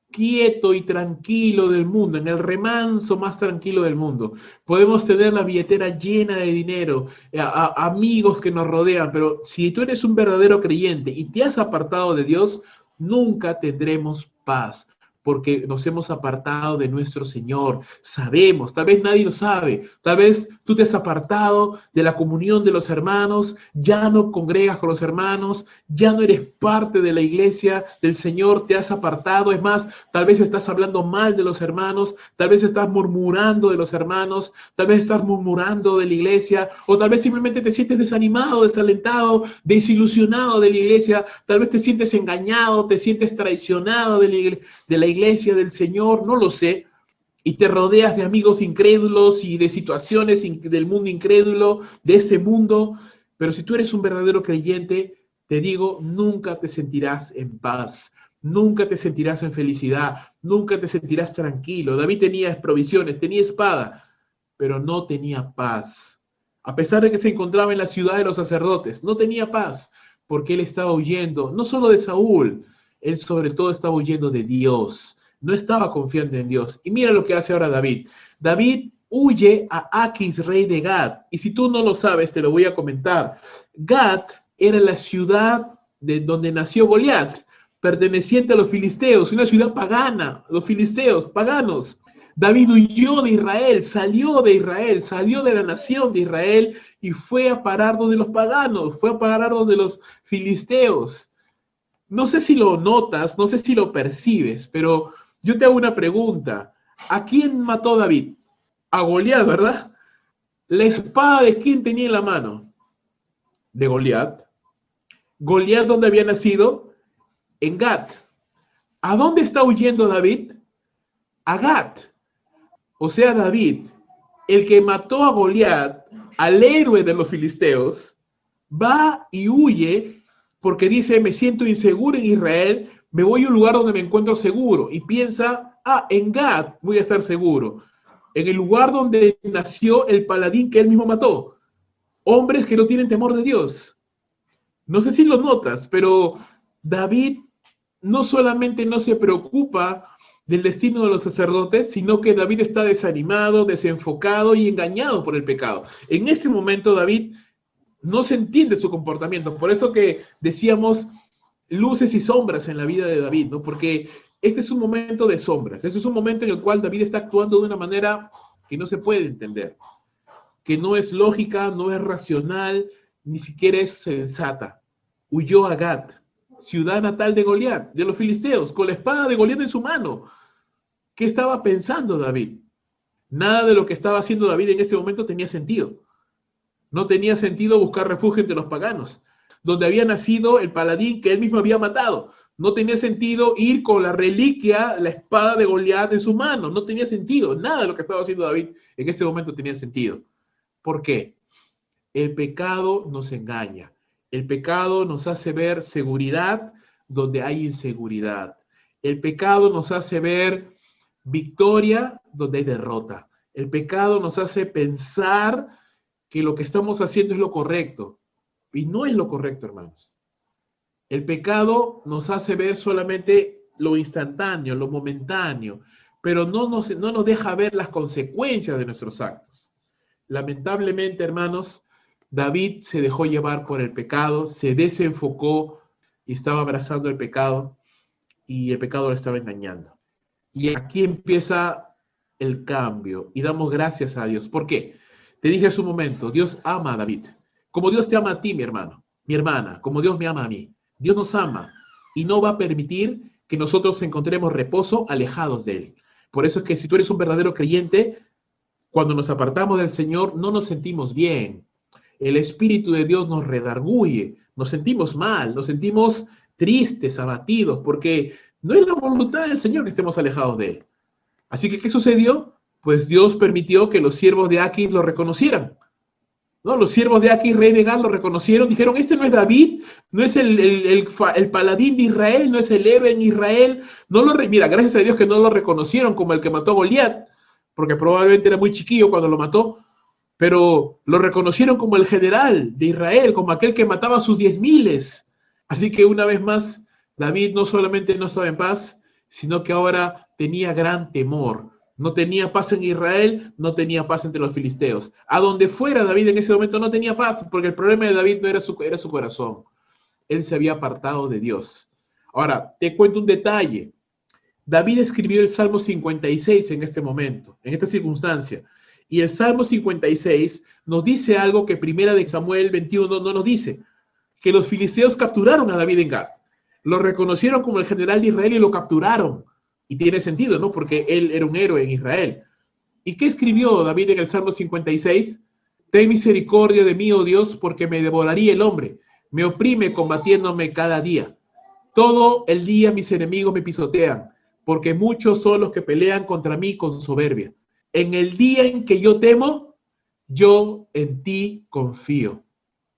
quieto y tranquilo del mundo, en el remanso más tranquilo del mundo. Podemos tener la billetera llena de dinero, amigos que nos rodean, pero si tú eres un verdadero creyente y te has apartado de Dios, nunca tendremos paz, porque nos hemos apartado de nuestro Señor. Sabemos, tal vez nadie lo sabe, tal vez tú te has apartado de la comunión de los hermanos, ya no congregas con los hermanos, ya no eres parte de la iglesia del Señor, te has apartado. Es más, tal vez estás hablando mal de los hermanos, tal vez estás murmurando de los hermanos, tal vez estás murmurando de la iglesia, o tal vez simplemente te sientes desanimado, desalentado, desilusionado de la iglesia, tal vez te sientes engañado, te sientes traicionado de la iglesia del Señor, no lo sé, y te rodeas de amigos incrédulos y de situaciones del mundo incrédulo, de ese mundo, pero si tú eres un verdadero creyente, te digo, nunca te sentirás en paz, nunca te sentirás en felicidad, nunca te sentirás tranquilo. David tenía provisiones, tenía espada, pero no tenía paz. A pesar de que se encontraba en la ciudad de los sacerdotes, no tenía paz, porque él estaba huyendo, no solo de Saúl, él sobre todo estaba huyendo de Dios, no estaba confiando en Dios. Y mira lo que hace ahora David. David huye a Aquis, rey de Gat. Y si tú no lo sabes, te lo voy a comentar. Gat era la ciudad de donde nació Goliat, perteneciente a los filisteos, una ciudad pagana, los filisteos, paganos. David huyó de Israel, salió de la nación de Israel y fue a parar donde los paganos, fue a parar donde los filisteos. No sé si lo notas, no sé si lo percibes, pero yo te hago una pregunta. ¿A quién mató David? A Goliat, ¿verdad? ¿La espada de quién tenía en la mano? De Goliat. ¿Goliat dónde había nacido? En Gat. ¿A dónde está huyendo David? A Gat. O sea, David, el que mató a Goliat, al héroe de los filisteos, va y huye porque dice, me siento inseguro en Israel, me voy a un lugar donde me encuentro seguro. Y piensa, en Gat voy a estar seguro. En el lugar donde nació el paladín que él mismo mató. Hombres que no tienen temor de Dios. No sé si lo notas, pero David no solamente no se preocupa del destino de los sacerdotes, sino que David está desanimado, desenfocado y engañado por el pecado. En ese momento David no se entiende su comportamiento. Por eso que decíamos luces y sombras en la vida de David, ¿no? Porque este es un momento de sombras. Este es un momento en el cual David está actuando de una manera que no se puede entender, que no es lógica, no es racional, ni siquiera es sensata. Huyó a Gat. ciudad natal de Goliat, de los filisteos, con la espada de Goliat en su mano. ¿Qué estaba pensando David? Nada de lo que estaba haciendo David en ese momento tenía sentido. No tenía sentido buscar refugio entre los paganos, donde había nacido el paladín que él mismo había matado. No tenía sentido ir con la reliquia, la espada de Goliat en su mano. No tenía sentido. Nada de lo que estaba haciendo David en ese momento tenía sentido. ¿Por qué? El pecado nos engaña. El pecado nos hace ver seguridad donde hay inseguridad. El pecado nos hace ver victoria donde hay derrota. El pecado nos hace pensar que lo que estamos haciendo es lo correcto. Y no es lo correcto, hermanos. El pecado nos hace ver solamente lo instantáneo, lo momentáneo, pero no nos deja ver las consecuencias de nuestros actos. Lamentablemente, hermanos, David se dejó llevar por el pecado, se desenfocó y estaba abrazando el pecado, y el pecado lo estaba engañando. Y aquí empieza el cambio, y damos gracias a Dios. ¿Por qué? Te dije hace un momento, Dios ama a David, como Dios te ama a ti, mi hermano, mi hermana, como Dios me ama a mí. Dios nos ama y no va a permitir que nosotros encontremos reposo alejados de Él. Por eso es que si tú eres un verdadero creyente, cuando nos apartamos del Señor no nos sentimos bien. El Espíritu de Dios nos redarguye, nos sentimos mal, nos sentimos tristes, abatidos, porque no es la voluntad del Señor que estemos alejados de Él. Así que, ¿qué sucedió? Pues Dios permitió que los siervos de Aquis lo reconocieran. ¿No? Los siervos de Aquis, rey de Gat, lo reconocieron, dijeron, este no es David, no es el paladín de Israel, no es el héroe en Israel. Mira, gracias a Dios que no lo reconocieron como el que mató a Goliat, porque probablemente era muy chiquillo cuando lo mató, pero lo reconocieron como el general de Israel, como aquel que mataba a sus 10,000. Así que una vez más, David no solamente no estaba en paz, sino que ahora tenía gran temor. No tenía paz en Israel, no tenía paz entre los filisteos. A donde fuera David en ese momento no tenía paz, porque el problema de David no era era su corazón. Él se había apartado de Dios. Ahora, te cuento un detalle. David escribió el Salmo 56 en este momento, en esta circunstancia. Y el Salmo 56 nos dice algo que Primera de Samuel 21 no nos dice, que los filisteos capturaron a David en Gat. Lo reconocieron como el general de Israel y lo capturaron. Y tiene sentido, ¿no? Porque él era un héroe en Israel. ¿Y qué escribió David en el Salmo 56? Ten misericordia de mí, oh Dios, porque me devoraría el hombre. Me oprime combatiéndome cada día. Todo el día mis enemigos me pisotean, porque muchos son los que pelean contra mí con soberbia. En el día en que yo temo, yo en ti confío.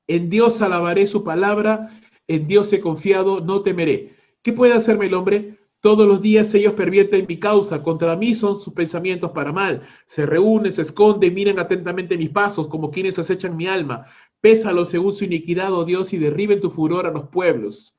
En Dios alabaré su palabra, en Dios he confiado, no temeré. ¿Qué puede hacerme el hombre? Todos los días ellos pervierten mi causa, contra mí son sus pensamientos para mal. Se reúnen, se esconden, miran atentamente mis pasos, como quienes acechan mi alma. Pésalos según su iniquidad, oh Dios, y derriben tu furor a los pueblos.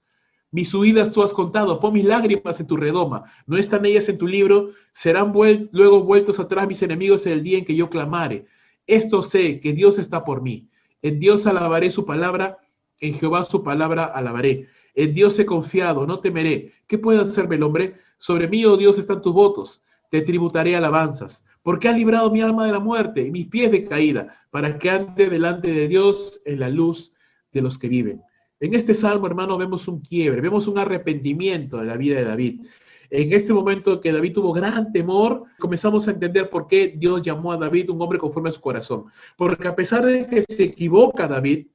Mis huidas tú has contado, pon mis lágrimas en tu redoma. ¿No están ellas en tu libro? Serán luego vueltos atrás mis enemigos en el día en que yo clamare. Esto sé, que Dios está por mí. En Dios alabaré su palabra, en Jehová su palabra alabaré. En Dios he confiado, no temeré. ¿Qué puede hacerme el hombre? Sobre mí, oh Dios, están tus votos. Te tributaré alabanzas. Porque has librado mi alma de la muerte y mis pies de caída, para que ande delante de Dios en la luz de los que viven. En este salmo, hermano, vemos un quiebre, vemos un arrepentimiento de la vida de David. En este momento que David tuvo gran temor, comenzamos a entender por qué Dios llamó a David un hombre conforme a su corazón. Porque a pesar de que se equivoca David,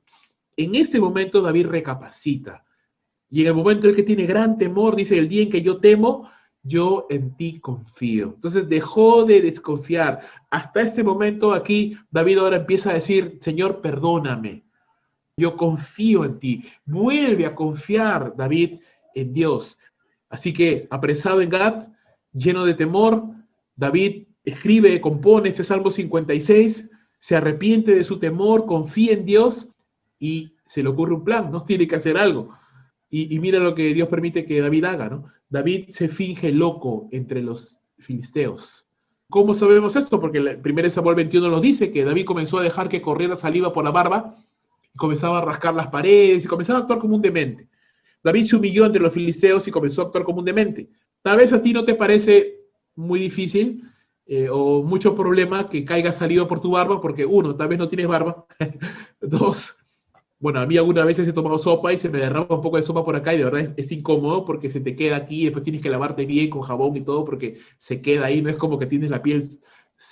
en ese momento David recapacita. Y en el momento en el que tiene gran temor, dice, el día en que yo temo, yo en ti confío. Entonces dejó de desconfiar. Hasta este momento aquí, David ahora empieza a decir, Señor, perdóname. Yo confío en ti. Vuelve a confiar, David, en Dios. Así que, apresado en Gat, lleno de temor, David escribe, compone este Salmo 56, se arrepiente de su temor, confía en Dios y se le ocurre un plan, ¿no? Tiene que hacer algo. Y mira lo que Dios permite que David haga, ¿no? David se finge loco entre los filisteos. ¿Cómo sabemos esto? Porque el 1 Samuel 21 nos dice que David comenzó a dejar que corriera saliva por la barba, y comenzaba a rascar las paredes, y comenzaba a actuar como un demente. David se humilló entre los filisteos y comenzó a actuar como un demente. Tal vez a ti no te parece muy difícil o mucho problema que caiga saliva por tu barba, porque uno, tal vez no tienes barba. Dos, Bueno, a mí algunas veces he tomado sopa y se me derrama un poco de sopa por acá y de verdad es incómodo porque se te queda aquí y después tienes que lavarte bien con jabón y todo porque se queda ahí, no es como que tienes la piel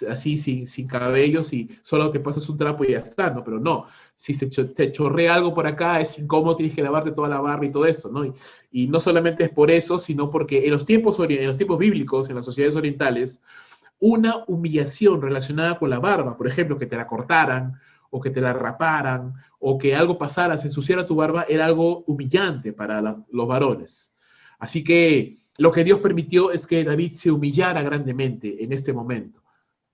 así sin cabellos y solo te pasas un trapo y ya está, ¿no? Pero no, si te chorrea algo por acá es incómodo, tienes que lavarte toda la barba y todo esto, ¿no? Y no solamente es por eso, sino porque en los tiempos bíblicos, en las sociedades orientales, una humillación relacionada con la barba, por ejemplo, que te la cortaran o que te la raparan o que algo pasara, se ensuciara tu barba, era algo humillante para los varones. Así que lo que Dios permitió es que David se humillara grandemente en este momento,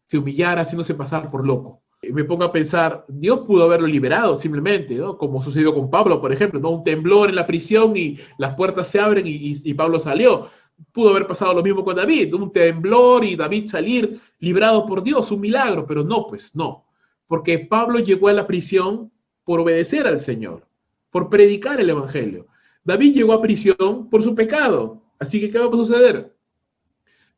se humillara haciéndose pasar por loco. Me pongo a pensar, Dios pudo haberlo liberado simplemente, ¿no? Como sucedió con Pablo, por ejemplo, ¿no? Un temblor en la prisión y las puertas se abren y Pablo salió. Pudo haber pasado lo mismo con David, un temblor y David salir librado por Dios, un milagro, pero no, pues no. Porque Pablo llegó a la prisión por obedecer al Señor, por predicar el Evangelio. David llegó a prisión por su pecado. Así que, ¿qué va a suceder?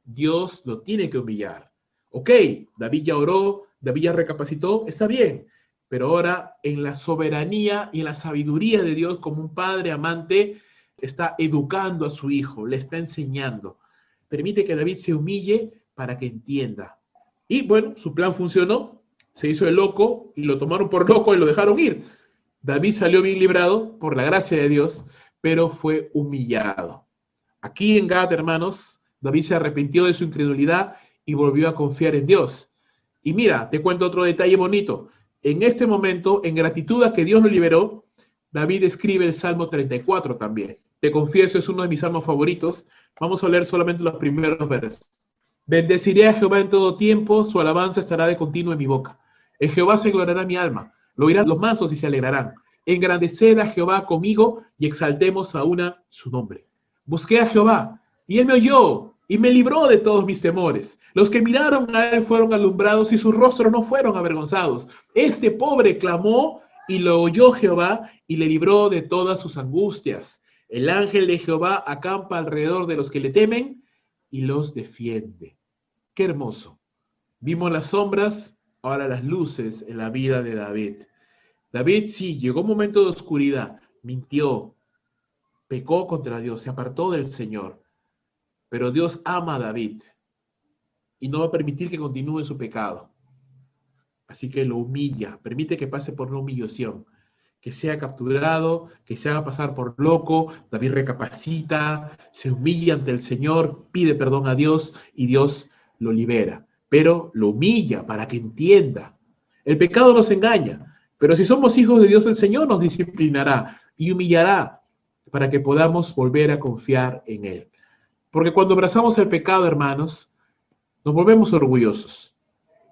Dios lo tiene que humillar. Ok, David ya oró, David ya recapacitó, está bien, pero ahora en la soberanía y en la sabiduría de Dios como un padre amante, está educando a su hijo, le está enseñando. Permite que David se humille para que entienda. Y bueno, su plan funcionó, se hizo el loco y lo tomaron por loco y lo dejaron ir. David salió bien librado por la gracia de Dios, pero fue humillado. Aquí en Gad, hermanos, David se arrepintió de su incredulidad y volvió a confiar en Dios. Y mira, te cuento otro detalle bonito. En este momento, en gratitud a que Dios lo liberó, David escribe el Salmo 34 también. Te confieso, es uno de mis salmos favoritos. Vamos a leer solamente los primeros versos. Bendeciré a Jehová en todo tiempo, su alabanza estará de continuo en mi boca. En Jehová se gloriará mi alma, lo oirán los mansos y se alegrarán. Engrandeced a Jehová conmigo y exaltemos a una su nombre. Busqué a Jehová, y él me oyó, y me libró de todos mis temores. Los que miraron a él fueron alumbrados, y sus rostros no fueron avergonzados. Este pobre clamó, y lo oyó Jehová, y le libró de todas sus angustias. El ángel de Jehová acampa alrededor de los que le temen, y los defiende. Qué hermoso. Vimos las sombras, ahora las luces en la vida de David. David sí, llegó un momento de oscuridad, mintió, pecó contra Dios, se apartó del Señor. Pero Dios ama a David y no va a permitir que continúe su pecado. Así que lo humilla, permite que pase por una humillación, que sea capturado, que se haga pasar por loco. David recapacita, se humilla ante el Señor, pide perdón a Dios y Dios lo libera. Pero lo humilla para que entienda. El pecado nos engaña, pero si somos hijos de Dios, el Señor nos disciplinará y humillará para que podamos volver a confiar en Él. Porque cuando abrazamos el pecado, hermanos, nos volvemos orgullosos.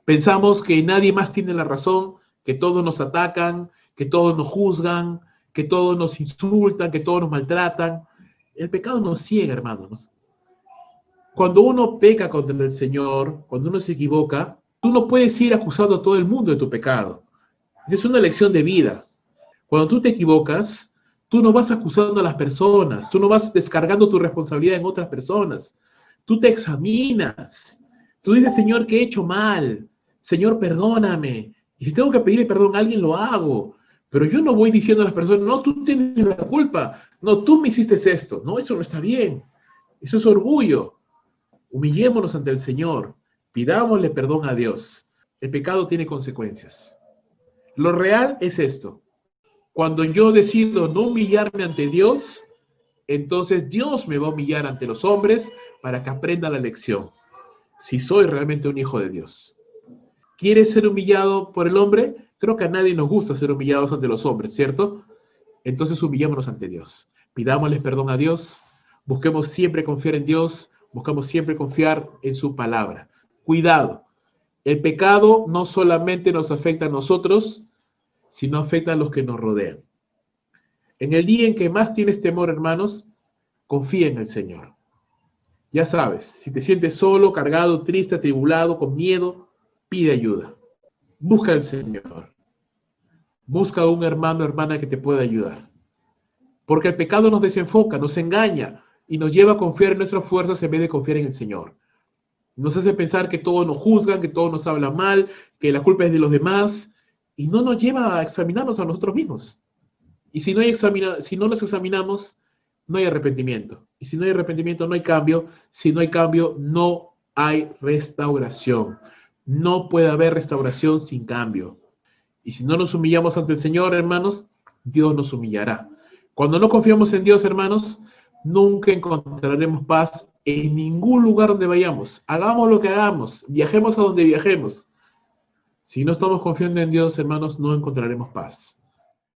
Pensamos que nadie más tiene la razón, que todos nos atacan, que todos nos juzgan, que todos nos insultan, que todos nos maltratan. El pecado nos ciega, hermanos. Cuando uno peca contra el Señor, cuando uno se equivoca, tú no puedes ir acusando a todo el mundo de tu pecado. Es una lección de vida. Cuando tú te equivocas, tú no vas acusando a las personas, tú no vas descargando tu responsabilidad en otras personas. Tú te examinas. Tú dices, Señor, que he hecho mal. Señor, perdóname. Y si tengo que pedirle perdón a alguien, lo hago. Pero yo no voy diciendo a las personas, no, tú tienes la culpa. No, tú me hiciste esto. No, eso no está bien. Eso es orgullo. Humillémonos ante el Señor. Pidámosle perdón a Dios. El pecado tiene consecuencias. Lo real es esto. Cuando yo decido no humillarme ante Dios, entonces Dios me va a humillar ante los hombres para que aprenda la lección. Si soy realmente un hijo de Dios. ¿Quieres ser humillado por el hombre? Creo que a nadie nos gusta ser humillados ante los hombres, ¿cierto? Entonces humillémonos ante Dios. Pidámosles perdón a Dios. Busquemos siempre confiar en Dios. Buscamos siempre confiar en su palabra. Cuidado. El pecado no solamente nos afecta a nosotros, sino afecta a los que nos rodean. En el día en que más tienes temor, hermanos, confía en el Señor. Ya sabes, si te sientes solo, cargado, triste, atribulado, con miedo, pide ayuda. Busca al Señor. Busca a un hermano o hermana que te pueda ayudar. Porque el pecado nos desenfoca, nos engaña y nos lleva a confiar en nuestras fuerzas en vez de confiar en el Señor. Nos hace pensar que todos nos juzgan, que todos nos hablan mal, que la culpa es de los demás, y no nos lleva a examinarnos a nosotros mismos. Y si si no nos examinamos, no hay arrepentimiento. Y si no hay arrepentimiento, no hay cambio. Si no hay cambio, no hay restauración. No puede haber restauración sin cambio. Y si no nos humillamos ante el Señor, hermanos, Dios nos humillará. Cuando no confiamos en Dios, hermanos, nunca encontraremos paz en ningún lugar donde vayamos. Hagamos lo que hagamos, viajemos a donde viajemos. Si no estamos confiando en Dios, hermanos, no encontraremos paz.